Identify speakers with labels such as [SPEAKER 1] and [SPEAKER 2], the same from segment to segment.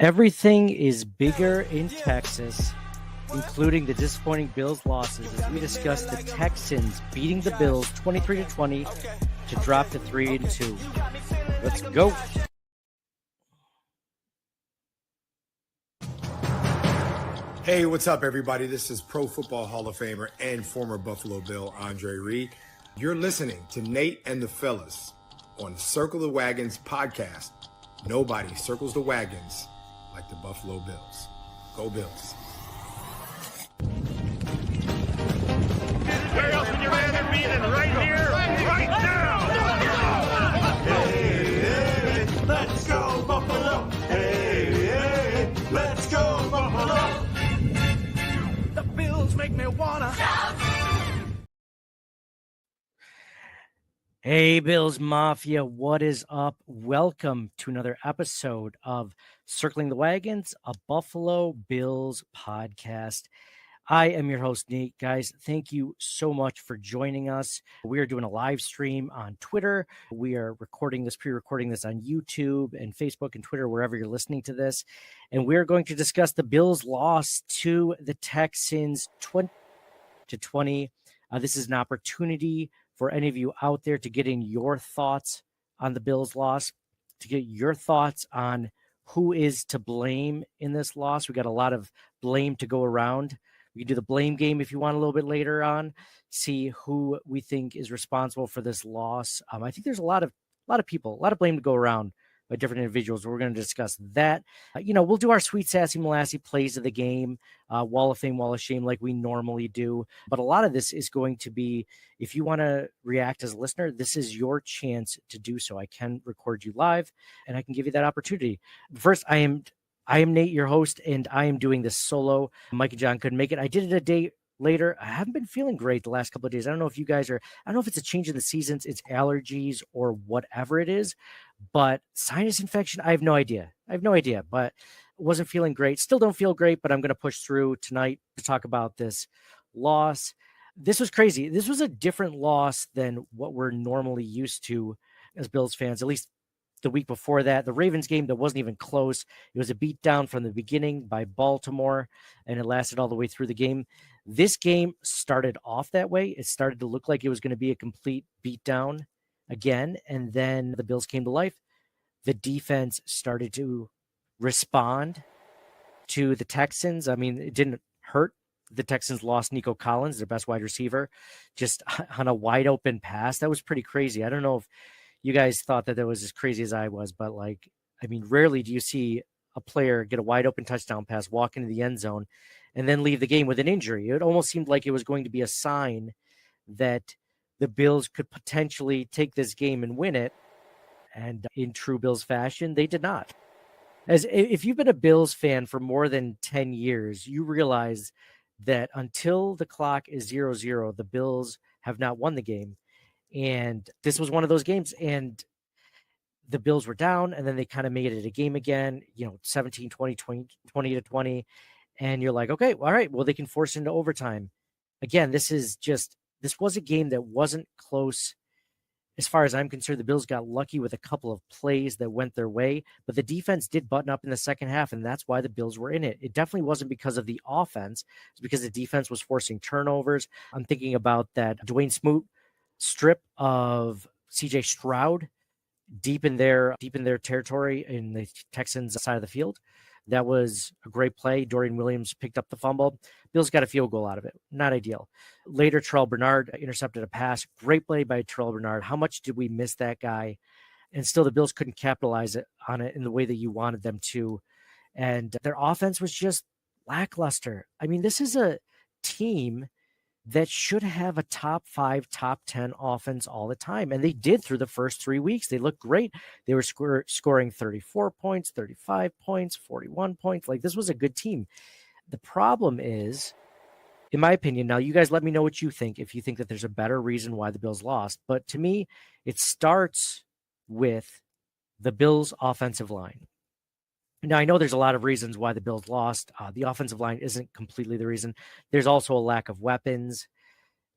[SPEAKER 1] Everything is bigger in Texas, including the disappointing Bills losses, as we discuss the Texans beating the Bills 23-20 to drop to 3-2. Let's go.
[SPEAKER 2] Hey, what's up, everybody? This is Pro Football Hall of Famer and former Buffalo Bill Andre Reed. You're listening to Nate and the Fellas on Circle the Wagons podcast. Nobody circles the wagons like the Buffalo Bills. Go Bills.
[SPEAKER 3] Where else would you rather be than right here, right now? Hey, hey, let's go Buffalo. Hey, hey, let's go Buffalo. The Bills make me wanna shout.
[SPEAKER 1] Hey, Bills Mafia, what is up? Welcome to another episode of Circling the Wagons, a Buffalo Bills podcast. I am your host, Nate. Guys, thank you so much for joining us. We are doing a live stream on Twitter. We are pre-recording this on YouTube and Facebook and Twitter, wherever you're listening to this. And we're going to discuss the Bills' loss to the Texans 20-20. This is an opportunity for any of you out there to get in your thoughts on the Bills' loss, to get your thoughts on who is to blame in this loss. We got a lot of blame to go around. We can do the blame game if you want a little bit later on, see who we think is responsible for this loss. I think there's a lot of people, a lot of blame to go around by different individuals. We're going to discuss that. We'll do our sweet, sassy, molassy plays of the game, Wall of Fame, Wall of Shame, like we normally do. But a lot of this is going to be, if you want to react as a listener, this is your chance to do so. I can record you live, and I can give you that opportunity. First, I am Nate, your host, and I am doing this solo. Mike and John couldn't make it. I did it a day later. I haven't been feeling great the last couple of days. I don't know if you guys are, I don't know if it's a change in the seasons, it's allergies or whatever it is, but sinus infection, I have no idea, but wasn't feeling great. Still don't feel great, but I'm going to push through tonight to talk about this loss. This was crazy. This was a different loss than what we're normally used to as Bills fans, at least the week before that. The Ravens game that wasn't even close. It was a beatdown from the beginning by Baltimore, and it lasted all the way through the game. This game started off that way. It started to look like it was going to be a complete beatdown again, and then the Bills came to life. The defense started to respond to the Texans. I mean, it didn't hurt. The Texans lost Nico Collins, their best wide receiver, just on a wide open pass. That was pretty crazy. I don't know if you guys thought that was as crazy as I was, but rarely do you see a player get a wide open touchdown pass, walk into the end zone, and then leave the game with an injury. It almost seemed like it was going to be a sign that the Bills could potentially take this game and win it. And in true Bills fashion, they did not. As if you've been a Bills fan for more than 10 years, you realize that until the clock is 0-0, the Bills have not won the game. And this was one of those games, and the Bills were down, and then they kind of made it a game again, 17-20, 20-20. And you're like, okay, all right, well, they can force into overtime. Again, this was a game that wasn't close. As far as I'm concerned, the Bills got lucky with a couple of plays that went their way, but the defense did button up in the second half, and that's why the Bills were in it. It definitely wasn't because of the offense. It's because the defense was forcing turnovers. I'm thinking about that Dwayne Smoot strip of CJ Stroud deep in their territory in the Texans side of the field. That was a great play. Dorian Williams picked up the fumble. Bills got a field goal out of it. Not ideal. Later, Terrell Bernard intercepted a pass. Great play by Terrell Bernard. How much did we miss that guy? And still the Bills couldn't capitalize on it in the way that you wanted them to. And their offense was just lackluster. I mean, this is a team that should have a top 5, top 10 offense all the time. And they did through the first 3 weeks. They looked great. They were scoring 34 points, 35 points, 41 points. This was a good team. The problem is, in my opinion, now you guys let me know what you think, if you think that there's a better reason why the Bills lost. But to me, it starts with the Bills' offensive line. Now, I know there's a lot of reasons why the Bills lost. The offensive line isn't completely the reason. There's also a lack of weapons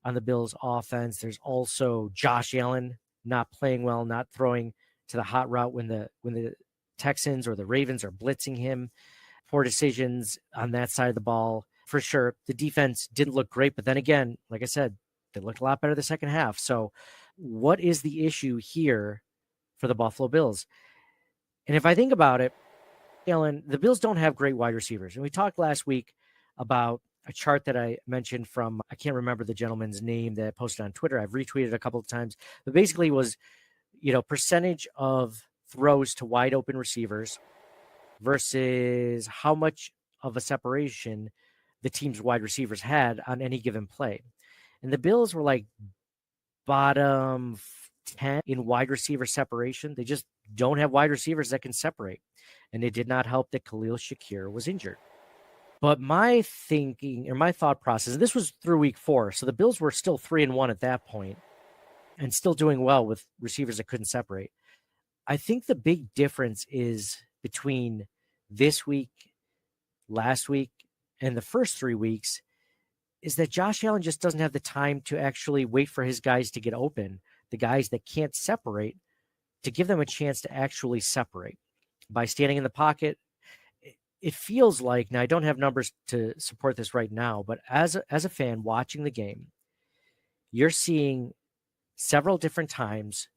[SPEAKER 1] on the Bills' offense. There's also Josh Allen not playing well, not throwing to the hot route when the Texans or the Ravens are blitzing him. Poor decisions on that side of the ball. For sure, the defense didn't look great, but then again, like I said, they looked a lot better the second half. So what is the issue here for the Buffalo Bills? And if I think about it, Alan, the Bills don't have great wide receivers. And we talked last week about a chart that I mentioned from, I can't remember the gentleman's name that I posted on Twitter. I've retweeted a couple of times, but basically was, percentage of throws to wide open receivers versus how much of a separation the team's wide receivers had on any given play. And the Bills were like bottom 10 in wide receiver separation. They just don't have wide receivers that can separate. And it did not help that Khalil Shakir was injured. But my thinking or my thought process, and this was through week 4. So the Bills were still 3-1 at that point and still doing well with receivers that couldn't separate. I think the big difference is between this week, last week, and the first 3 weeks is that Josh Allen just doesn't have the time to actually wait for his guys to get open, the guys that can't separate, to give them a chance to actually separate. By standing in the pocket, it feels like, now I don't have numbers to support this right now, but as a fan watching the game, you're seeing several different times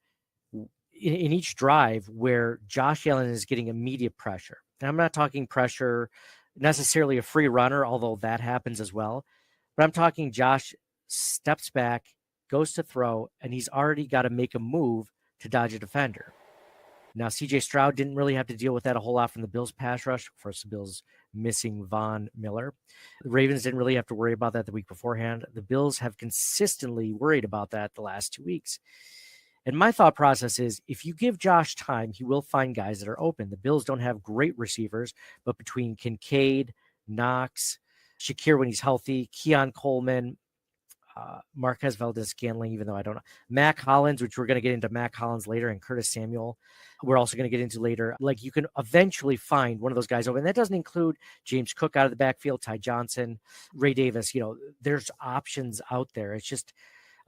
[SPEAKER 1] in each drive where Josh Allen is getting immediate pressure. And I'm not talking pressure necessarily a free runner, although that happens as well. But I'm talking Josh steps back, goes to throw, and he's already got to make a move to dodge a defender. Now, C.J. Stroud didn't really have to deal with that a whole lot from the Bills' pass rush. Of course, the Bills missing Von Miller. The Ravens didn't really have to worry about that the week beforehand. The Bills have consistently worried about that the last 2 weeks. And my thought process is, if you give Josh time, he will find guys that are open. The Bills don't have great receivers, but between Kincaid, Knox, Shakir when he's healthy, Keon Coleman, Marquez Valdez-Scantling, even though I don't know, Mac Hollins, which we're going to get into Mac Hollins later, and Curtis Samuel, we're also going to get into later. Like, you can eventually find one of those guys open. And that doesn't include James Cook out of the backfield, Ty Johnson, Ray Davis. There's options out there. It's just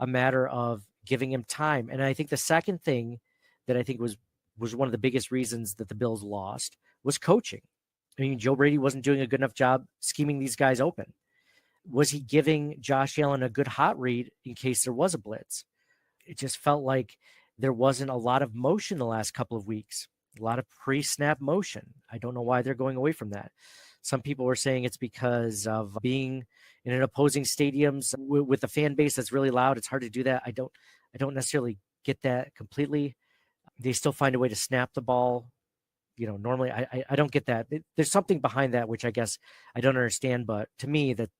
[SPEAKER 1] a matter of giving him time. And I think the second thing that I think was one of the biggest reasons that the Bills lost was coaching. I mean, Joe Brady wasn't doing a good enough job scheming these guys open. Was he giving Josh Allen a good hot read in case there was a blitz? It just felt like there wasn't a lot of motion the last couple of weeks, a lot of pre-snap motion. I don't know why they're going away from that. Some people were saying it's because of being in an opposing stadiums with a fan base that's really loud. It's hard to do that. I don't necessarily get that completely. They still find a way to snap the ball. Normally I don't get that. There's something behind that, which I guess I don't understand. But to me, that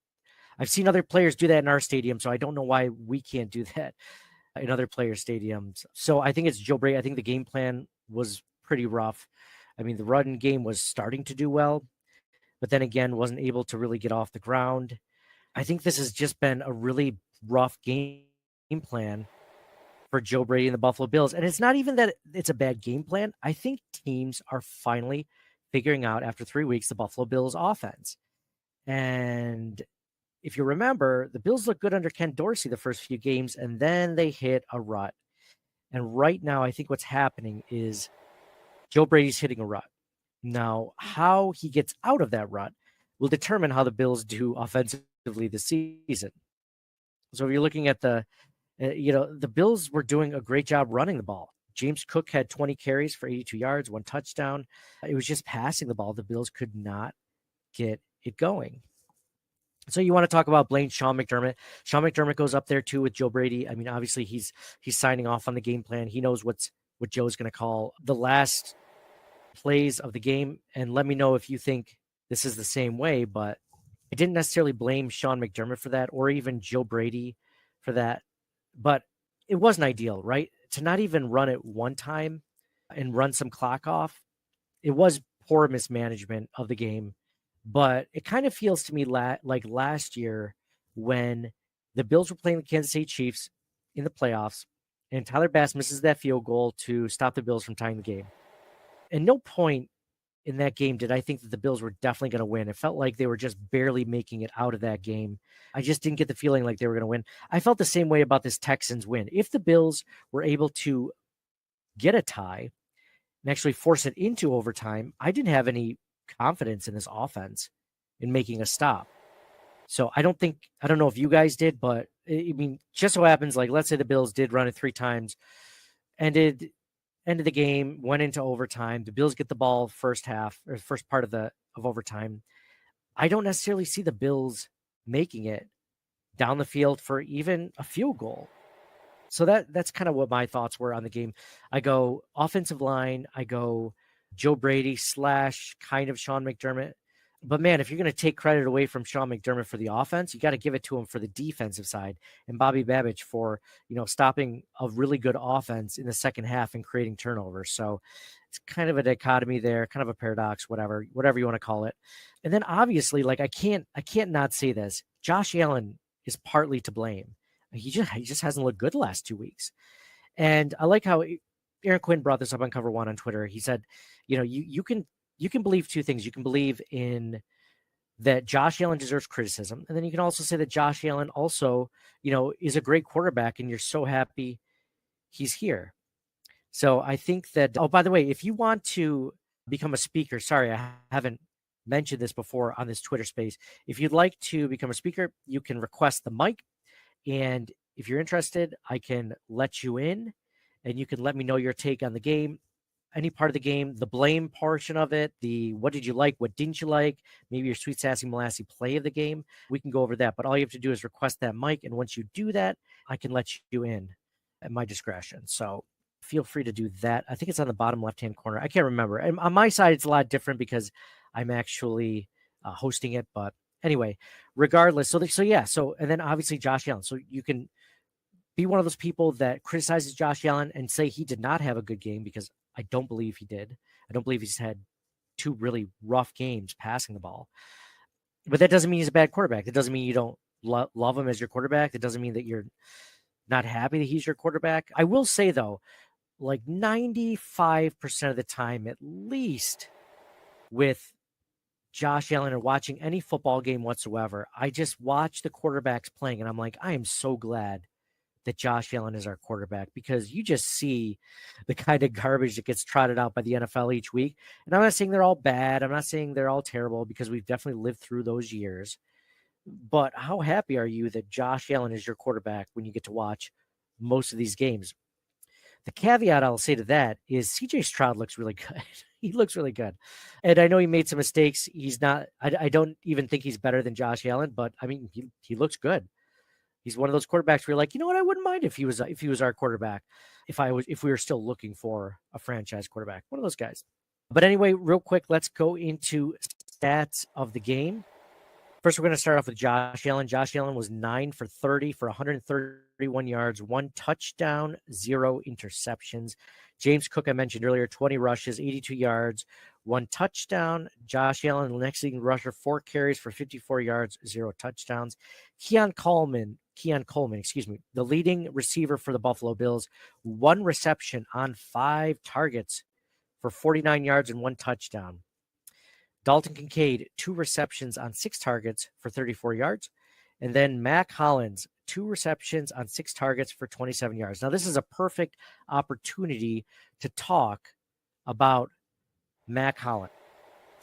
[SPEAKER 1] I've seen other players do that in our stadium, so I don't know why we can't do that in other players' stadiums. So I think it's Joe Brady. I think the game plan was pretty rough. I mean, the run game was starting to do well, but then again, wasn't able to really get off the ground. I think this has just been a really rough game plan for Joe Brady and the Buffalo Bills. And it's not even that it's a bad game plan. I think teams are finally figuring out, after 3 weeks, the Buffalo Bills offense. And if you remember, the Bills looked good under Ken Dorsey the first few games, and then they hit a rut. And right now, I think what's happening is Joe Brady's hitting a rut. Now, how he gets out of that rut will determine how the Bills do offensively this season. So if you're looking at the Bills were doing a great job running the ball. James Cook had 20 carries for 82 yards, 1 touchdown. It was just passing the ball. The Bills could not get it going. So you want to talk about blame Sean McDermott. Sean McDermott goes up there too with Joe Brady. I mean, obviously he's signing off on the game plan. He knows what Joe's going to call the last plays of the game. And let me know if you think this is the same way, but I didn't necessarily blame Sean McDermott for that, or even Joe Brady for that. But it wasn't ideal, right? To not even run it one time and run some clock off. It was poor mismanagement of the game. But it kind of feels to me like last year when the Bills were playing the Kansas City Chiefs in the playoffs, and Tyler Bass misses that field goal to stop the Bills from tying the game. And no point in that game did I think that the Bills were definitely going to win. It felt like they were just barely making it out of that game. I just didn't get the feeling like they were going to win. I felt the same way about this Texans win. If the Bills were able to get a tie, and actually force it into overtime, I didn't have any confidence in this offense in making a stop. So I don't know if you guys did, but I mean, just so happens, like, let's say the Bills did run it 3 times, ended the game, went into overtime. The Bills get the ball first half or first part of overtime. I don't necessarily see the Bills making it down the field for even a field goal. So that's kind of what my thoughts were on the game. I go offensive line, I go Joe Brady / kind of Sean McDermott. But man, if you're going to take credit away from Sean McDermott for the offense, you got to give it to him for the defensive side, and Bobby Babich for, stopping a really good offense in the second half and creating turnovers. So it's kind of a dichotomy there, kind of a paradox, whatever you want to call it. And then obviously, like, I can't not say this. Josh Allen is partly to blame. He just hasn't looked good the last 2 weeks. And I like how Aaron Quinn brought this up on Cover One on Twitter. He said, you can believe 2 things. You can believe in that Josh Allen deserves criticism. And then you can also say that Josh Allen also, is a great quarterback and you're so happy he's here. So I think that, oh, by the way, if you want to become a speaker, sorry, I haven't mentioned this before on this Twitter space. If you'd like to become a speaker, you can request the mic. And if you're interested, I can let you in and you can let me know your take on the game, any part of the game, the blame portion of it, the what did you like, what didn't you like, maybe your sweet, sassy, molassy play of the game. We can go over that. But all you have to do is request that mic. And once you do that, I can let you in at my discretion. So feel free to do that. I think it's on the bottom left-hand corner. I can't remember. And on my side, it's a lot different because I'm actually hosting it. But anyway, regardless. So and then obviously Josh Allen. So you can be one of those people that criticizes Josh Allen and say he did not have a good game, because I don't believe he did. I don't believe he's had 2 really rough games passing the ball. But that doesn't mean he's a bad quarterback. That doesn't mean you don't love him as your quarterback. That doesn't mean that you're not happy that he's your quarterback. I will say, though, like 95% of the time, at least with Josh Allen or watching any football game whatsoever, I just watch the quarterbacks playing and I'm like, I am so glad that Josh Allen is our quarterback, because you just see the kind of garbage that gets trotted out by the NFL each week. And I'm not saying they're all bad. I'm not saying they're all terrible, because we've definitely lived through those years. But how happy are you that Josh Allen is your quarterback when you get to watch most of these games? The caveat I'll say to that is CJ Stroud looks really good. He looks really good. And I know he made some mistakes. He's not, I don't even think he's better than Josh Allen, but I mean, he looks good. He's one of those quarterbacks where you're like, you know what? I wouldn't mind if he was our quarterback, if we were still looking for a franchise quarterback, one of those guys. But anyway, real quick, let's go into stats of the game. First, we're going to start off with Josh Allen. Josh Allen was 9 for 30 for 131 yards, 1 touchdown, 0 interceptions. James Cook, I mentioned earlier, 20 rushes, 82 yards, 1 touchdown. Josh Allen, the next leading rusher, 4 carries for 54 yards, 0 touchdowns. Keon Coleman, the leading receiver for the Buffalo Bills, 1 reception on 5 targets for 49 yards and 1 touchdown. Dalton Kincaid, 2 receptions on 6 targets for 34 yards. And then Mac Hollins, 2 receptions on 6 targets for 27 yards. Now, this is a perfect opportunity to talk about Mac Hollins.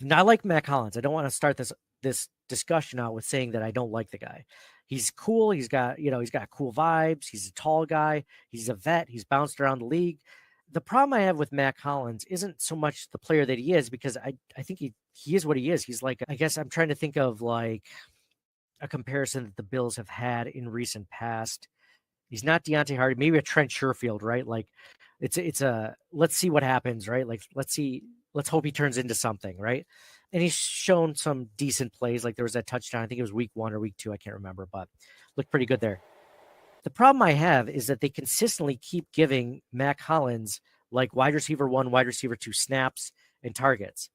[SPEAKER 1] Now, I like Mac Hollins. I don't want to start this discussion out with saying that I don't like the guy. He's cool. He's got cool vibes. He's a tall guy. He's a vet. He's bounced around the league. The problem I have with Mac Hollins isn't so much the player that he is, because I think he is what he is. He's like, I guess I'm trying to think of like a comparison that the Bills have had in recent past. He's not Deontay Hardy, maybe a Trent Sherfield, right? Like it's a let's see what happens, right? Like let's hope he turns into something, right? And he's shown some decent plays. Like there was that touchdown, I think it was week 1 or week 2, I can't remember, but looked pretty good there. The problem I have is that they consistently keep giving Mac Hollins like wide receiver 1, wide receiver 2 snaps and targets.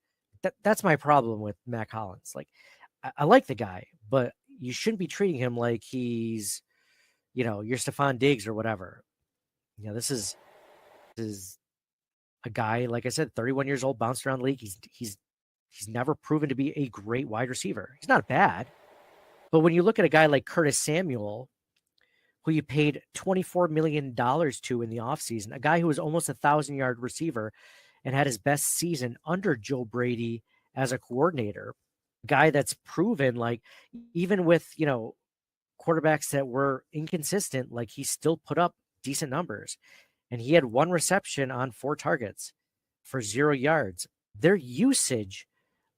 [SPEAKER 1] That's my problem with Mac Hollins. Like I like the guy, but you shouldn't be treating him like he's, your Stephon Diggs or whatever. This is a guy, like I said, 31 years old, bounced around the league. He's never proven to be a great wide receiver. He's not bad. But when you look at a guy like Curtis Samuel, who you paid $24 million to in the offseason, a guy who was almost 1,000-yard receiver, and had his best season under Joe Brady as a coordinator. Guy that's proven, like, even with, quarterbacks that were inconsistent, like, he still put up decent numbers. And he had 1 reception on 4 targets for 0 yards. Their usage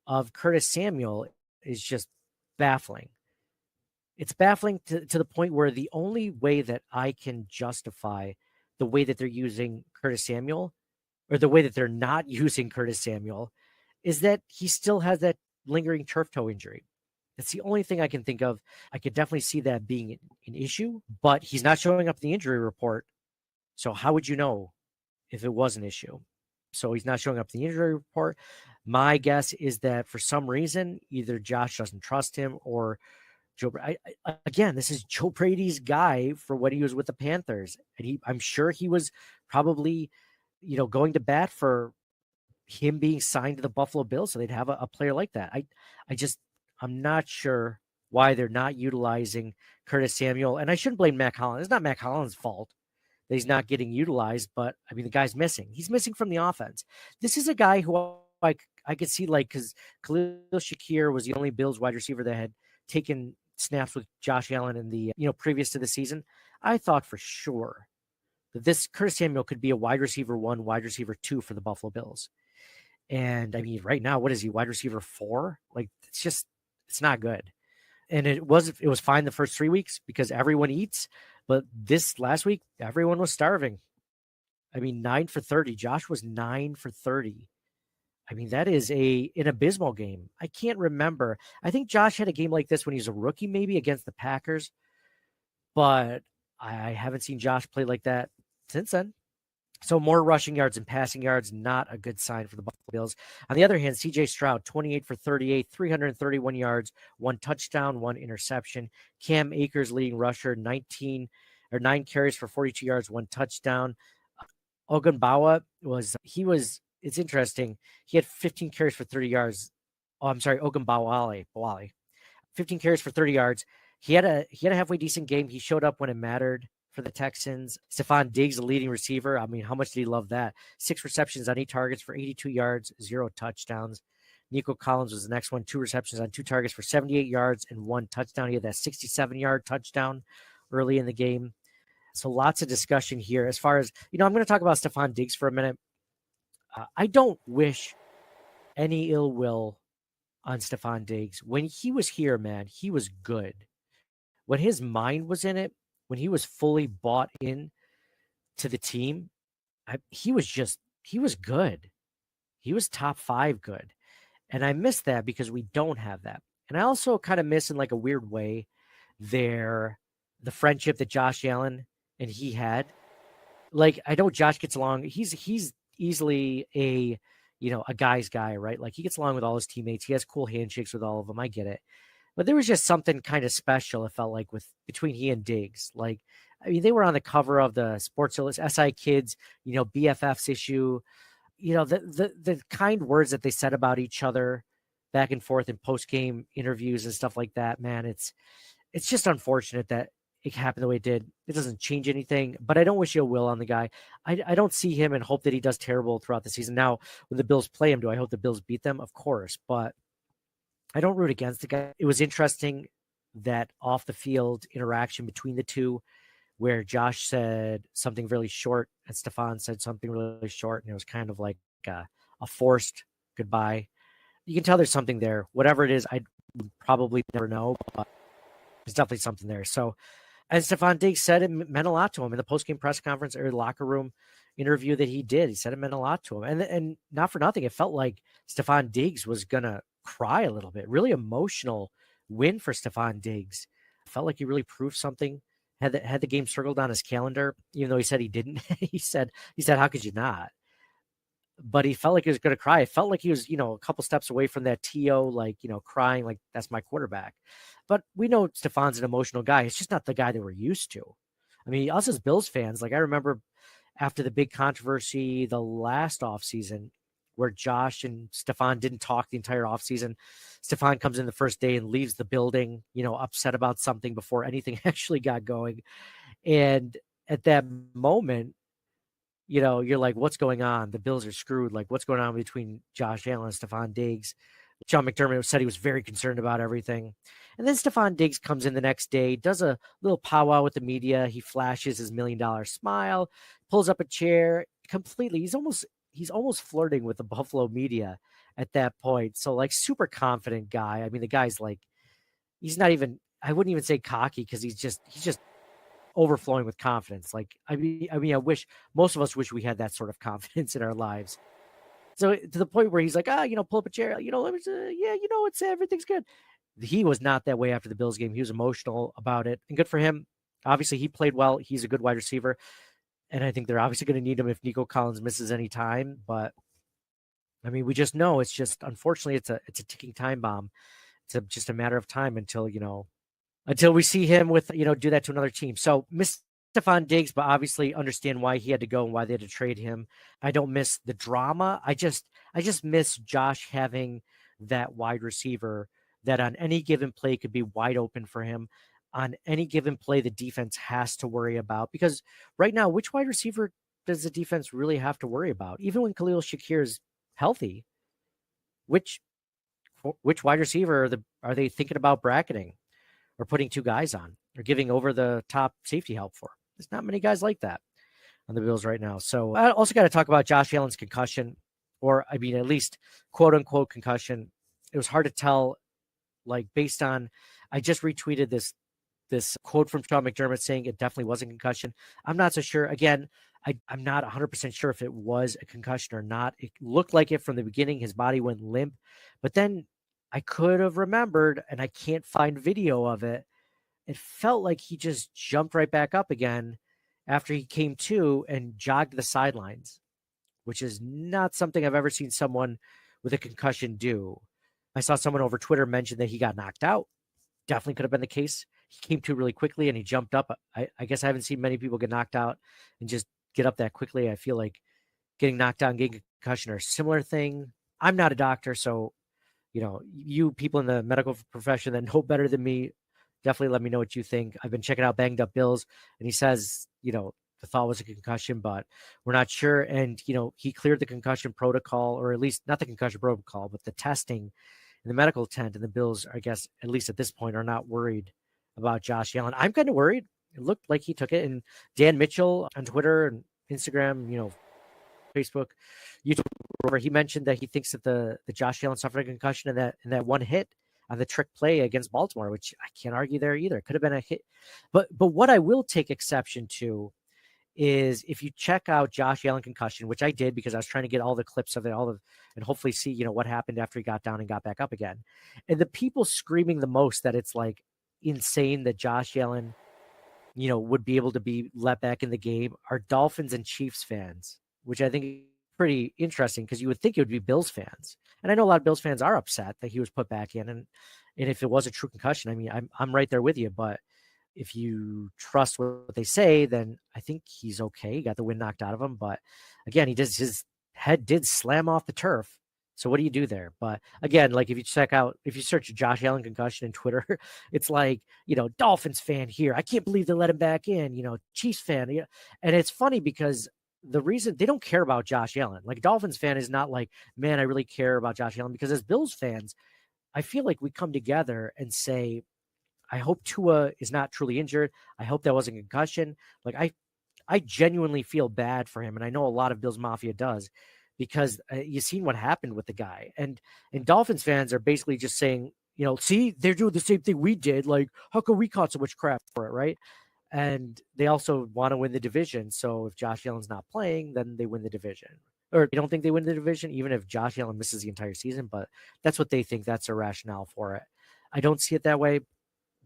[SPEAKER 1] of Curtis Samuel is just baffling. It's baffling to the point where the only way that I can justify the way that they're using Curtis Samuel, or the way that they're not using Curtis Samuel, is that he still has that lingering turf toe injury. That's the only thing I can think of. I could definitely see that being an issue, but he's not showing up in the injury report. So how would you know if it was an issue? So he's not showing up in the injury report. My guess is that for some reason, either Josh doesn't trust him, or Joe. Again, this is Joe Brady's guy for when he was with the Panthers, and I'm sure he was probably, going to bat for him being signed to the Buffalo Bills, so they'd have a player like that. I'm not sure why they're not utilizing Curtis Samuel, and I shouldn't blame Mac Hollins. It's not Mac Hollins' fault that he's not getting utilized, but I mean, the guy's missing. He's missing from the offense. This is a guy who I could see, like, because Khalil Shakir was the only Bills wide receiver that had taken snaps with Josh Allen in the, previous to the season. I thought for sure that this Curtis Samuel could be a wide receiver 1, wide receiver 2 for the Buffalo Bills. And I mean, right now, what is he, wide receiver 4? Like, it's not good. And it was fine the first 3 weeks because everyone eats, but this last week, everyone was starving. I mean, 9 for 30. Josh was 9 for 30. I mean, that is an abysmal game. I can't remember. I think Josh had a game like this when he was a rookie, maybe against the Packers, but I haven't seen Josh play like that since then. So more rushing yards and passing yards, not a good sign for the Buffalo Bills. On the other hand, C.J. Stroud, 28 for 38, 331 yards, 1 touchdown, 1 interception. Cam Akers, leading rusher, 9 carries for 42 yards, 1 touchdown. Ogunbawa it's interesting. He had 15 carries for 30 yards. Oh, I'm sorry, Ogunbowale. 15 carries for 30 yards. He had a halfway decent game. He showed up when it mattered for the Texans. Stephon Diggs, the leading receiver. I mean, how much did he love that? 6 receptions on 8 targets for 82 yards, 0 touchdowns. Nico Collins was the next one, 2 receptions on 2 targets for 78 yards and 1 touchdown. He had that 67-yard touchdown early in the game. So lots of discussion here. As far as, I'm going to talk about Stephon Diggs for a minute. I don't wish any ill will on Stephon Diggs. When he was here, man, he was good. When his mind was in it, when he was fully bought in to the team, he was good. He was top 5 good. And I miss that because we don't have that. And I also kind of miss, in like a weird way, the friendship that Josh Allen and he had. Like, I know Josh gets along. He's easily a guy's guy, right? Like, he gets along with all his teammates. He has cool handshakes with all of them. I get it. But there was just something kind of special, it felt like, between he and Diggs. Like, I mean, they were on the cover of the Sports Illustrated SI Kids, BFFs issue. The kind words that they said about each other back and forth in post-game interviews and stuff like that, man, it's just unfortunate that it happened the way it did. It doesn't change anything, but I don't wish ill will on the guy. I don't see him and hope that he does terrible throughout the season. Now, when the Bills play him, do I hope the Bills beat them? Of course, but I don't root against the guy. It was interesting that off the field interaction between the two, where Josh said something really short and Stephon said something really short, and it was kind of like a forced goodbye. You can tell there's something there. Whatever it is, I probably never know, but there's definitely something there. So, and Stephon Diggs said it meant a lot to him in the post-game press conference or locker room interview that he did. He said it meant a lot to him. And not for nothing, it felt like Stephon Diggs was going to cry a little bit. Really emotional win for Stephon Diggs. Felt like he really proved something. Had the game circled on his calendar, even though he said he didn't. he said, how could you not? But he felt like he was going to cry. It felt like he was, a couple steps away from that TO, like, crying, like, that's my quarterback. But we know Stephon's an emotional guy. It's just not the guy that we're used to. I mean, us as Bills fans, like, I remember after the big controversy the last offseason where Josh and Stephon didn't talk the entire offseason. Stephon comes in the first day and leaves the building, upset about something before anything actually got going. And at that moment, you're like, what's going on? The Bills are screwed. Like, what's going on between Josh Allen and Stephon Diggs? Sean McDermott said he was very concerned about everything. And then Stephon Diggs comes in the next day, does a little powwow with the media. He flashes his $1 million smile, pulls up a chair completely. He's almost flirting with the Buffalo media at that point. So like super confident guy. I mean, the guy's like, he's not even, I wouldn't even say cocky because he's just overflowing with confidence. Like, I wish most of us wish we had that sort of confidence in our lives. So to the point where he's like, pull up a chair, let me, yeah, it's everything's good. He was not that way after the Bills game. He was emotional about it, and good for him. Obviously, he played well. He's a good wide receiver, and I think they're obviously going to need him if Nico Collins misses any time. But I mean, we just know it's just unfortunately it's a ticking time bomb. Just a matter of time until we see him with, do that to another team. So miss Stephon Diggs, but obviously understand why he had to go and why they had to trade him. I don't miss the drama. I just miss Josh having that wide receiver that on any given play could be wide open for him. On any given play, the defense has to worry about, because right now, which wide receiver does the defense really have to worry about? Even when Khalil Shakir is healthy, which which wide receiver are they thinking about bracketing or putting two guys on or giving over the top safety help for? There's not many guys like that on the Bills right now. So I also got to talk about Josh Allen's concussion, or I mean, at least quote unquote concussion. It was hard to tell, like based on, I just retweeted this quote from Sean McDermott saying it definitely was a concussion. I'm not so sure. Again, I'm not 100% sure if it was a concussion or not. It looked like it from the beginning. His body went limp, but then I could have remembered, and I can't find video of it. It felt like he just jumped right back up again after he came to and jogged the sidelines, which is not something I've ever seen someone with a concussion do. I saw someone over Twitter mention that he got knocked out. Definitely could have been the case. He came to really quickly and he jumped up. I guess I haven't seen many people get knocked out and just get up that quickly. I feel like getting knocked out and getting a concussion are a similar thing. I'm not a doctor, so you people in the medical profession that know better than me, definitely let me know what you think. I've been checking out Banged Up Bills, and he says, the thought was a concussion, but we're not sure. And, he cleared the concussion protocol, or at least not the concussion protocol, but the testing in the medical tent. And the Bills, I guess, at least at this point, are not worried about Josh Allen. I'm kind of worried. It looked like he took it. And Dan Mitchell on Twitter and Instagram, Facebook, YouTube, where he mentioned that he thinks that the Josh Allen suffered a concussion in that one hit on the trick play against Baltimore, which I can't argue there either. It could have been a hit. But what I will take exception to is if you check out Josh Allen concussion, which I did because I was trying to get all the clips of it, and hopefully see, what happened after he got down and got back up again. And the people screaming the most that it's like insane that Josh Allen, would be able to be let back in the game are Dolphins and Chiefs fans, which I think is pretty interesting because you would think it would be Bills fans. And I know a lot of Bills fans are upset that he was put back in. And if it was a true concussion, I mean, I'm right there with you. But if you trust what they say, then I think he's okay. He got the wind knocked out of him. But again, his head did slam off the turf. So what do you do there? But again, like if you search Josh Allen concussion in Twitter, it's like, Dolphins fan here. I can't believe they let him back in, Chiefs fan. And it's funny because the reason they don't care about Josh Allen, like Dolphins fan is not like, man, I really care about Josh Allen, because as Bills fans, I feel like we come together and say, I hope Tua is not truly injured. I hope that wasn't a concussion. Like I genuinely feel bad for him. And I know a lot of Bills Mafia does, because you've seen what happened with the guy. And Dolphins fans are basically just saying, see, they're doing the same thing we did. Like, how come we caught so much crap for it, right? And they also want to win the division. So if Josh Allen's not playing, then they win the division. Or they don't think they win the division, even if Josh Allen misses the entire season. But that's what they think. That's a rationale for it. I don't see it that way.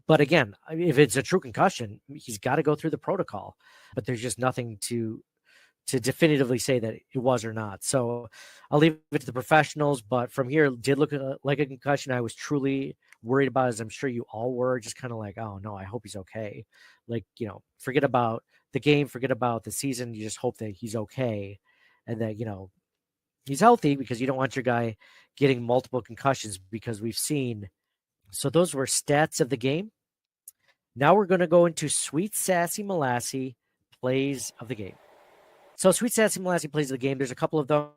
[SPEAKER 1] But again, if it's a true concussion, he's got to go through the protocol. But there's just nothing to definitively say that it was or not. So I'll leave it to the professionals. But from here, it did look like a concussion. I was truly worried about, as I'm sure you all were, just kind of like, oh no, I hope he's okay. Like, forget about the game, forget about the season. You just hope that he's okay and that, he's healthy, because you don't want your guy getting multiple concussions, because we've seen. So those were stats of the game. Now we're going to go into Sweet Sassy Molassy plays of the game. So sweet stats and lasting plays of the game. There's a couple of them.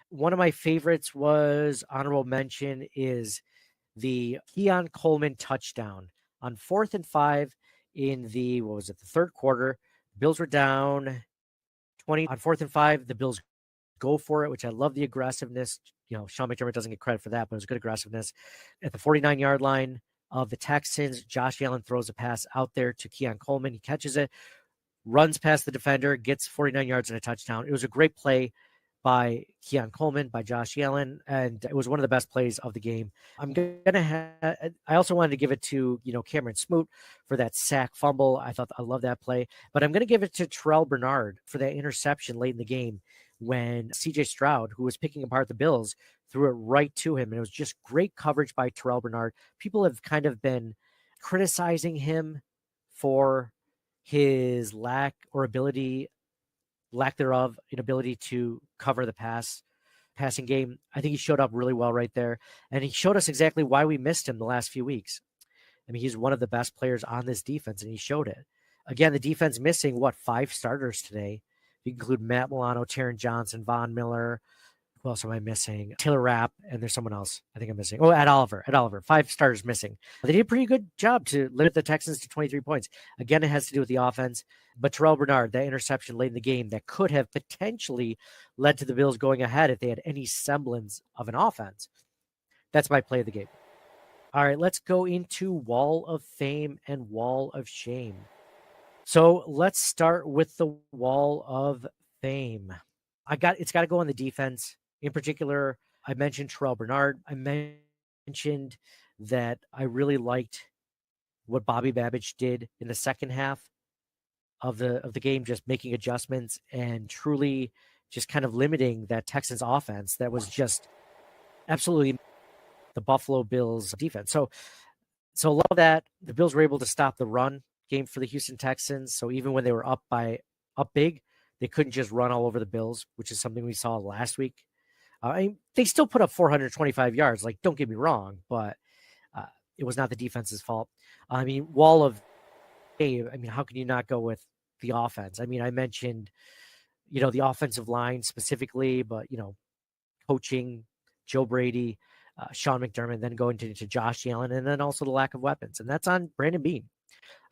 [SPEAKER 1] One of my favorites was honorable mention is the Keon Coleman touchdown on 4th and 5 in the the third quarter. Bills were down 20 on 4th and 5. The Bills go for it, which I love the aggressiveness. Sean McDermott doesn't get credit for that, but it was good aggressiveness. At the 49-yard line of the Texans, Josh Allen throws a pass out there to Keon Coleman. He catches it, runs past the defender, gets 49 yards and a touchdown. It was a great play by Keon Coleman, by Josh Allen, and it was one of the best plays of the game. I also wanted to give it to, Cameron Smoot for that sack fumble. I love that play, but I'm going to give it to Terrell Bernard for that interception late in the game when CJ Stroud, who was picking apart the Bills, threw it right to him. And it was just great coverage by Terrell Bernard. People have kind of been criticizing him for his lack thereof, inability to cover the passing game. I think he showed up really well right there. And he showed us exactly why we missed him the last few weeks. I mean, he's one of the best players on this defense, and he showed it. Again, the defense missing, 5 starters today. You include Matt Milano, Taron Johnson, Von Miller. Who else am I missing? Taylor Rapp, and there's someone else I think I'm missing. Ed Oliver. 5 starters missing. They did a pretty good job to limit the Texans to 23 points. Again, it has to do with the offense. But Terrell Bernard, that interception late in the game that could have potentially led to the Bills going ahead if they had any semblance of an offense. That's my play of the game. All right, let's go into Wall of Fame and Wall of Shame. So let's start with the Wall of Fame. It's got to go on the defense. In particular, I mentioned Terrell Bernard. I mentioned that I really liked what Bobby Babbage did in the second half of the game, just making adjustments and truly just kind of limiting that Texans offense that was just absolutely the Buffalo Bills defense. So love that. The Bills were able to stop the run game for the Houston Texans. So even when they were up big, they couldn't just run all over the Bills, which is something we saw last week. They still put up 425 yards. Like, don't get me wrong, but it was not the defense's fault. Wall of Fame. How can you not go with the offense? I mentioned, the offensive line specifically, but, coaching, Joe Brady, Sean McDermott, then going to Josh Allen, and then also the lack of weapons. And that's on Brandon Beane.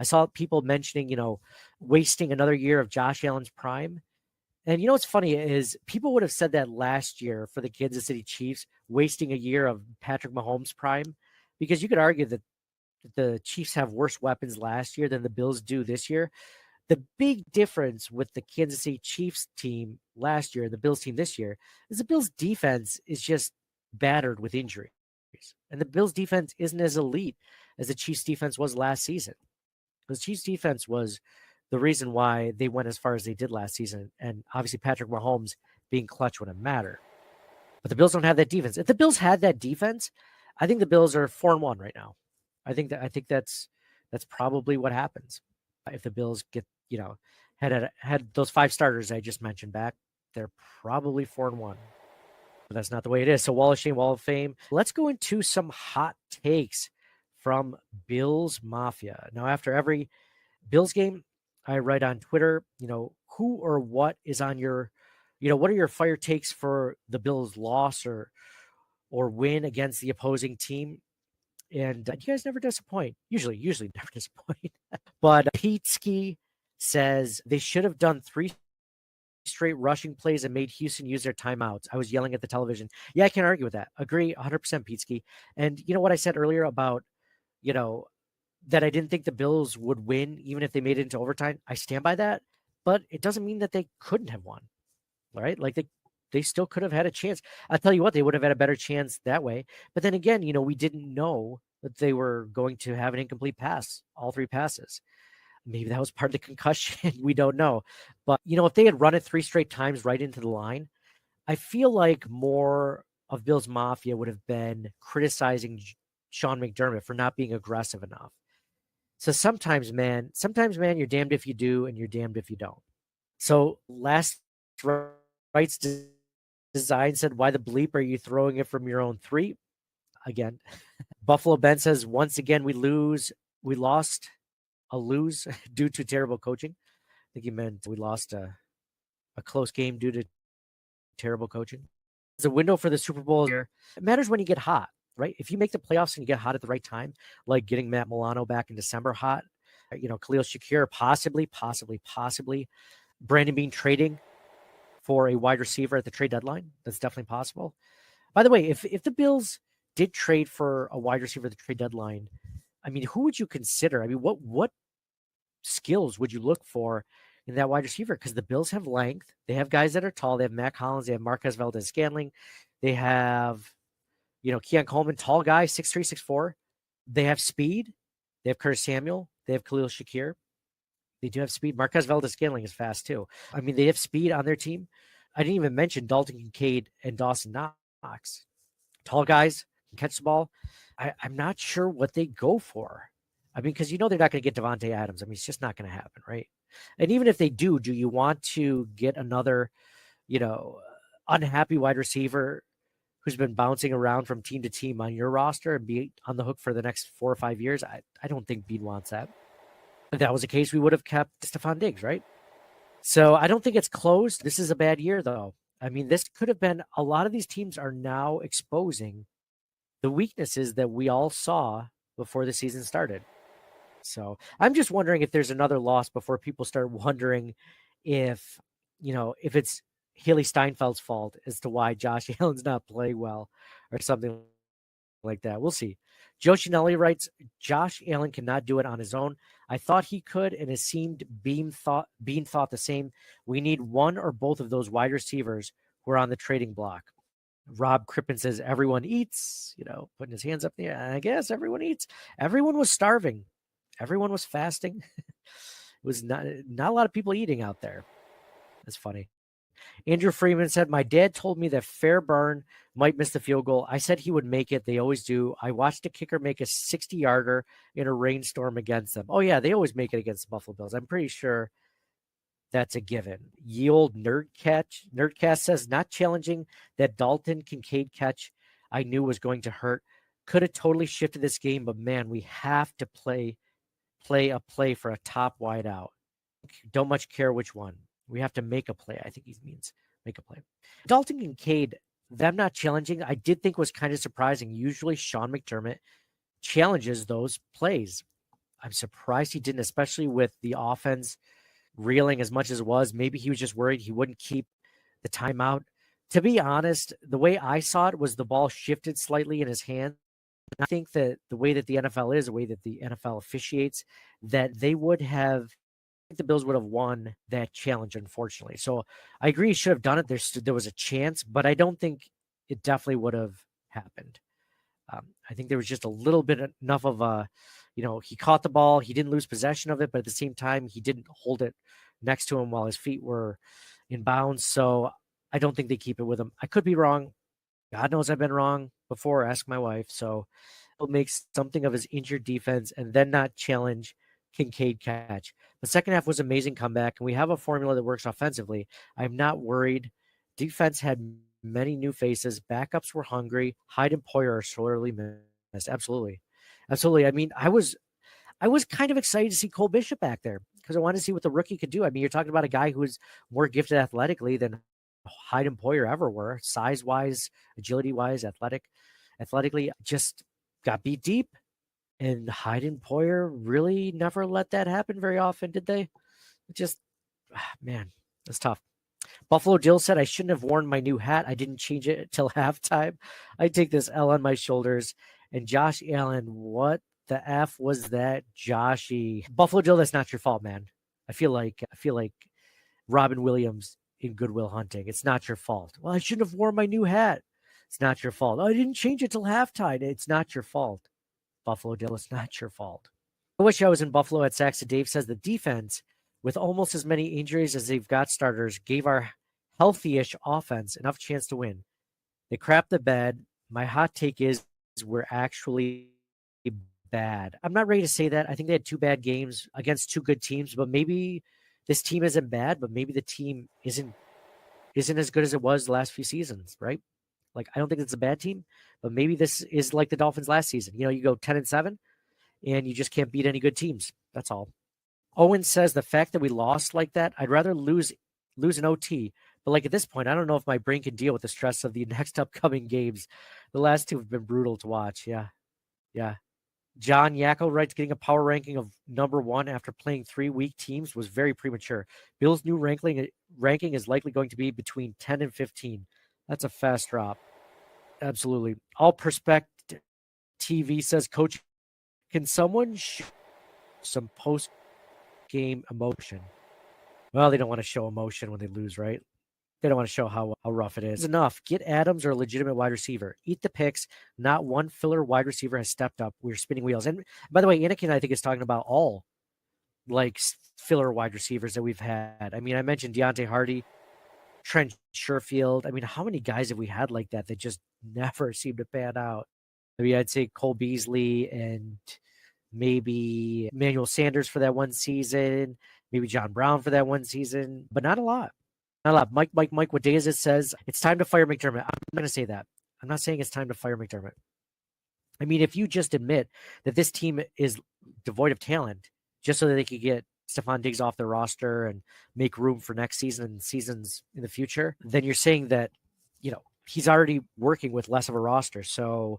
[SPEAKER 1] I saw people mentioning, wasting another year of Josh Allen's prime. And what's funny is people would have said that last year for the Kansas City Chiefs, wasting a year of Patrick Mahomes' prime, because you could argue that the Chiefs have worse weapons last year than the Bills do this year. The big difference with the Kansas City Chiefs team last year and the Bills team this year is the Bills defense is just battered with injuries. And the Bills defense isn't as elite as the Chiefs defense was last season. The Chiefs defense was the reason why they went as far as they did last season. And obviously Patrick Mahomes being clutch when it mattered. But the Bills don't have that defense. If the Bills had that defense, I think the Bills are 4-1 right now. I think that's probably what happens. If the Bills get, had those 5 starters I just mentioned back, they're probably 4-1. But that's not the way it is. So Wall of Shame, Wall of Fame. Let's go into some hot takes from Bills Mafia. Now, after every Bills game, I write on Twitter, who or what is on your, what are your fire takes for the Bills' loss or win against the opposing team? And you guys never disappoint. Usually never disappoint. But Pete Ski says they should have done 3 straight rushing plays and made Houston use their timeouts. I was yelling at the television. Yeah, I can't argue with that. Agree 100%, Pete Ski. And you know what I said earlier about, that I didn't think the Bills would win even if they made it into overtime. I stand by that, but it doesn't mean that they couldn't have won, right? Like they still could have had a chance. I'll tell you what, they would have had a better chance that way. But then again, we didn't know that they were going to have an incomplete pass, all 3 passes. Maybe that was part of the concussion. We don't know. But, if they had run it 3 straight times right into the line, I feel like more of Bills Mafia would have been criticizing Sean McDermott for not being aggressive enough. So sometimes, man, you're damned if you do and you're damned if you don't. So Last Rights Design said, why the bleep are you throwing it from your own 3? Again, Buffalo Ben says, once again, we lost due to terrible coaching. I think he meant we lost a a close game due to terrible coaching. It's a window for the Super Bowl here. It matters when you get hot, right? If you make the playoffs and you get hot at the right time, like getting Matt Milano back in December hot, Khalil Shakir, possibly. Brandon Bean trading for a wide receiver at the trade deadline. That's definitely possible. By the way, if the Bills did trade for a wide receiver at the trade deadline, I mean, who would you consider? I mean, what skills would you look for in that wide receiver? Because the Bills have length. They have guys that are tall. They have Mac Hollins. They have Marquez Valdez-Scantling. They have, Keon Coleman, tall guy, 6'3", 6'4". They have speed. They have Curtis Samuel. They have Khalil Shakir. They do have speed. Marquez Valdez-Scantling is fast too. I mean, they have speed on their team. I didn't even mention Dalton Kincaid and Dawson Knox. Tall guys can catch the ball. I'm not sure what they go for. I mean, because they're not going to get Devontae Adams. I mean, it's just not going to happen, right? And even if they do you want to get another, unhappy wide receiver who's been bouncing around from team to team on your roster and be on the hook for the next 4 or 5 years? I don't think Bean wants that. If that was the case, we would have kept Stephon Diggs, right? So I don't think it's closed. This is a bad year, though. I mean, this could have been, a lot of these teams are now exposing the weaknesses that we all saw before the season started. So I'm just wondering if there's another loss before people start wondering if it's Haley Steinfeld's fault as to why Josh Allen's not playing well or something like that. We'll see. Joe Chinelli writes, Josh Allen cannot do it on his own. I thought he could, and it seemed Bean thought the same. We need one or both of those wide receivers who are on the trading block. Rob Crippen says everyone eats, putting his hands up there. I guess everyone eats. Everyone was starving. Everyone was fasting. It was not a lot of people eating out there. That's funny. Andrew Freeman said, my dad told me that Fairburn might miss the field goal. I said he would make it. They always do. I watched a kicker make a 60-yarder in a rainstorm against them. Oh, yeah, they always make it against the Buffalo Bills. I'm pretty sure that's a given. Ye old Nerdcast says, not challenging that Dalton Kincaid catch I knew was going to hurt. Could have totally shifted this game, but man, we have to play a play for a top wide out. Don't much care which one. We have to make a play. I think he means make a play. Dalton Kincaid, them not challenging, I did think was kind of surprising. Usually Sean McDermott challenges those plays. I'm surprised he didn't, especially with the offense reeling as much as it was. Maybe he was just worried he wouldn't keep the timeout. To be honest, the way I saw it was the ball shifted slightly in his hand. I think that the way that the NFL is, the way that the NFL officiates, that they would have, the Bills would have won that challenge, unfortunately. So I agree he should have done it. There was a chance, but I don't think it definitely would have happened. I think there was just a little bit enough of a, he caught the ball. He didn't lose possession of it, but at the same time, he didn't hold it next to him while his feet were in bounds. So I don't think they keep it with him. I could be wrong. God knows I've been wrong before. Ask my wife. So he'll make something of his injured defense and then not challenge Kincaid catch. The second half was an amazing comeback, and we have a formula that works offensively. I'm not worried. Defense had many new faces. Backups were hungry. Hyde and Poyer are sorely missed. Absolutely. I mean, I was kind of excited to see Cole Bishop back there because I wanted to see what the rookie could do. I mean, you're talking about a guy who is more gifted athletically than Hyde and Poyer ever were, size-wise, agility-wise, athletically, just got beat deep. And Hyde and Poyer really never let that happen very often, did they? Man, that's tough. Buffalo Jill said, I shouldn't have worn my new hat. I didn't change it until halftime. I take this L on my shoulders. And Josh Allen, what the F was that, Joshy? Buffalo Jill, that's not your fault, man. I feel like Robin Williams in Good Will Hunting. It's not your fault. Well, I shouldn't have worn my new hat. It's not your fault. Oh, I didn't change it till halftime. It's not your fault. Buffalo Jill, it's not your fault. I wish I was in Buffalo at Saxon. Dave says the defense, with almost as many injuries as they've got starters, gave our healthy-ish offense enough chance to win. They crapped the bed. My hot take is we're actually bad. I'm not ready to say that. I think they had 2 bad games against 2 good teams, but maybe this team isn't bad, but maybe the team isn't as good as it was the last few seasons, right? Like, I don't think it's a bad team, but maybe this is like the Dolphins last season. You go 10-7 and you just can't beat any good teams. That's all. Owen says the fact that we lost like that, I'd rather lose lose an OT. But like at this point, I don't know if my brain can deal with the stress of the next upcoming games. The last two have been brutal to watch. Yeah. Yeah. John Yackel writes, getting a power ranking of number one after playing 3 weak teams was very premature. Bill's new ranking is likely going to be between 10 and 15. That's a fast drop. Absolutely. All Perspect TV says, Coach, can someone show some post-game emotion? Well, they don't want to show emotion when they lose, right? They don't want to show how rough it is. Enough. Get Adams or a legitimate wide receiver. Eat the picks. Not one filler wide receiver has stepped up. We're spinning wheels. And by the way, Anakin, I think, is talking about all like filler wide receivers that we've had. I mean, I mentioned Deontay Hardy, Trent Sherfield. I mean, how many guys have we had like that just never seem to pan out? I mean, I'd say Cole Beasley and maybe Emmanuel Sanders for that one season, maybe John Brown for that one season, but not a lot. Not a lot. Mike, what day is it? Says it's time to fire McDermott. I'm going to say that. I'm not saying it's time to fire McDermott. I mean, if you just admit that this team is devoid of talent just so that they could get Stephon Diggs off their roster and make room for next season and seasons in the future, then you're saying that, he's already working with less of a roster. So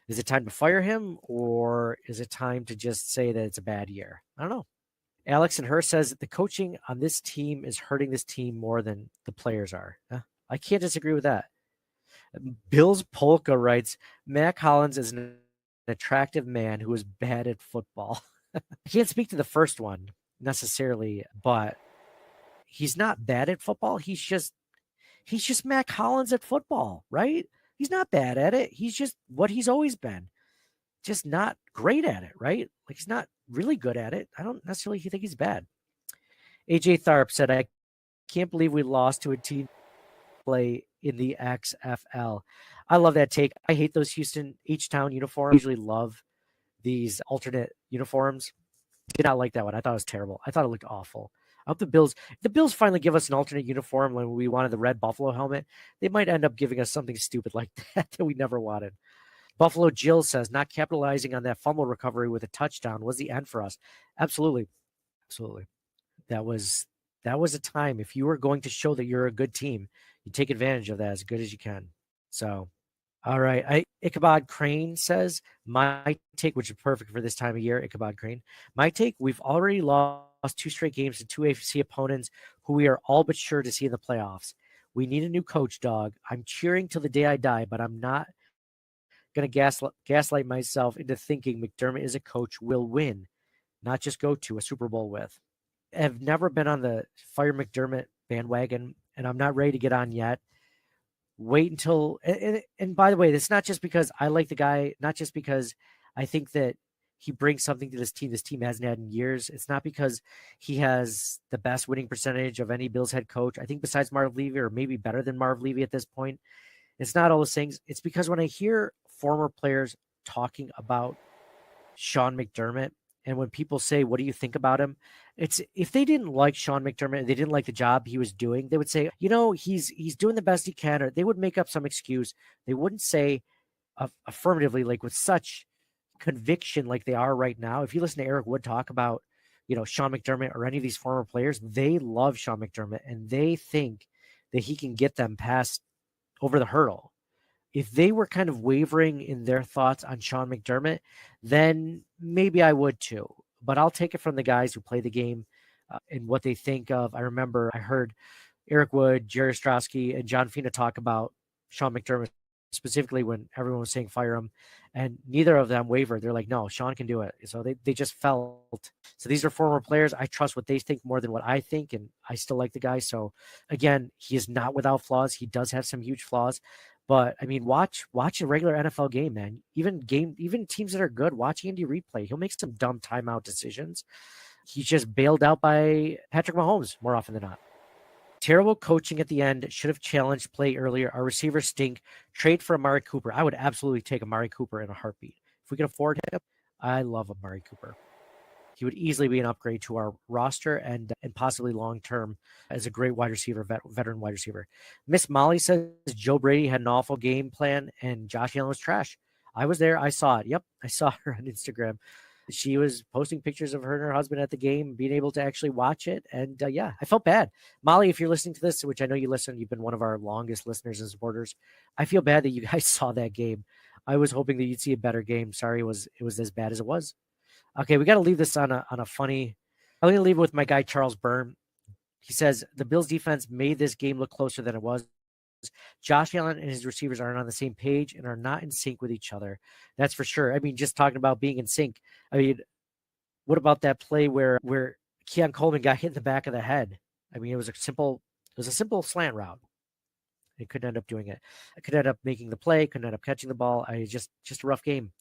[SPEAKER 1] is it time to fire him, or is it time to just say that it's a bad year? I don't know. Alex and her says that the coaching on this team is hurting this team more than the players are. I can't disagree with that. Bill's Polka writes, Mac Hollins is an attractive man who is bad at football. I can't speak to the first one necessarily, but he's not bad at football. He's just Mac Hollins at football, right? He's not bad at it. He's just what he's always been. Just not great at it, right? Like he's not really good at it. I don't necessarily think he's bad. AJ Tharp said, I can't believe we lost to a team play in the XFL. I love that take. I hate those Houston H-Town uniforms. I usually love these alternate uniforms. Did not like that one. I thought it was terrible. I thought it looked awful. I hope the Bills finally give us an alternate uniform when we wanted the red Buffalo helmet. They might end up giving us something stupid like that we never wanted. Buffalo Jill says, not capitalizing on that fumble recovery with a touchdown was the end for us. Absolutely. Absolutely. That was a time. If you were going to show that you're a good team, you take advantage of that as good as you can. So, all right. Ichabod Crane says, my take, which is perfect for this time of year, Ichabod Crane. My take, we've already lost 2 straight games to 2 AFC opponents who we are all but sure to see in the playoffs. We need a new coach, dog. I'm cheering till the day I die, but I'm not going to gaslight myself into thinking McDermott is a coach we'll win, not just go to a Super Bowl with. I've never been on the fire McDermott bandwagon, and I'm not ready to get on yet. Wait until, and by the way, it's not just because I like the guy, not just because I think that he brings something to this team hasn't had in years. It's not because he has the best winning percentage of any Bills head coach. I think besides Marv Levy, or maybe better than Marv Levy at this point. It's not all those things. It's because when I hear former players talking about Sean McDermott, and when people say, what do you think about him? It's if they didn't like Sean McDermott, they didn't like the job he was doing, they would say, he's doing the best he can, or they would make up some excuse. They wouldn't say affirmatively, like with such conviction like they are right now. If you listen to Eric Wood talk about, Sean McDermott or any of these former players, they love Sean McDermott and they think that he can get them past over the hurdle. If they were kind of wavering in their thoughts on Sean McDermott, then maybe I would too. But I'll take it from the guys who play the game and what they think of. I remember I heard Eric Wood, Jerry Ostrowski, and John Fina talk about Sean McDermott specifically when everyone was saying fire him, and neither of them wavered. They're like, no, Sean can do it. So they just felt. So these are former players. I trust what they think more than what I think, and I still like the guy. So again, he is not without flaws. He does have some huge flaws. But I mean, watch a regular NFL game, man. Even teams that are good, watch Andy Reid play. He'll make some dumb timeout decisions. He's just bailed out by Patrick Mahomes more often than not. Terrible coaching at the end. Should have challenged play earlier. Our receivers stink. Trade for Amari Cooper. I would absolutely take Amari Cooper in a heartbeat. If we can afford him, I love Amari Cooper. He would easily be an upgrade to our roster and possibly long-term as a great wide receiver, veteran wide receiver. Miss Molly says Joe Brady had an awful game plan and Josh Allen was trash. I was there. I saw it. Yep. I saw her on Instagram. She was posting pictures of her and her husband at the game, being able to actually watch it. And yeah, I felt bad. Molly, if you're listening to this, which I know you listen, you've been one of our longest listeners and supporters. I feel bad that you guys saw that game. I was hoping that you'd see a better game. Sorry, it was as bad as it was. Okay, we got to leave this on a funny. I'm going to leave it with my guy Charles Byrne. He says the Bills defense made this game look closer than it was. Josh Allen and his receivers aren't on the same page and are not in sync with each other. That's for sure. I mean, just talking about being in sync. I mean, what about that play where Keon Coleman got hit in the back of the head? I mean, it was a simple slant route. He couldn't end up doing it. I could end up making the play, couldn't end up catching the ball. Just a rough game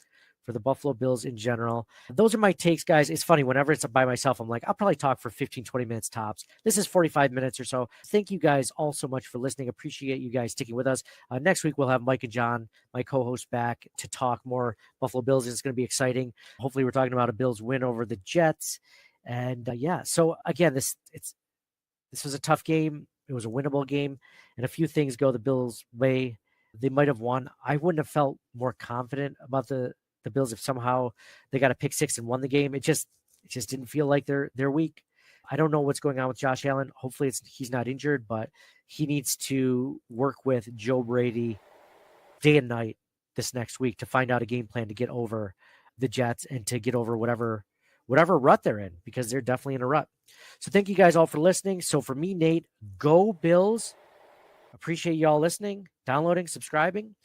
[SPEAKER 1] for the Buffalo Bills in general. Those are my takes, guys. It's funny. Whenever it's by myself, I'm like, I'll probably talk for 15, 20 minutes tops. This is 45 minutes or so. Thank you guys all so much for listening. Appreciate you guys sticking with us. Next week, we'll have Mike and John, my co-hosts, back to talk more Buffalo Bills. It's going to be exciting. Hopefully, we're talking about a Bills win over the Jets. And yeah, so again, this was a tough game. It was a winnable game, and a few things go the Bills' way. They might have won. I wouldn't have felt more confident about the Bills if somehow they got a pick six and won the game. It just didn't feel like they're weak. I don't know what's going on with Josh Allen. Hopefully he's not injured, but he needs to work with Joe Brady day and night this next week to find out a game plan to get over the Jets and to get over whatever rut they're in, because they're definitely in a rut. So thank you guys all for listening. So for me, Nate, go Bills. Appreciate you all listening, downloading, subscribing.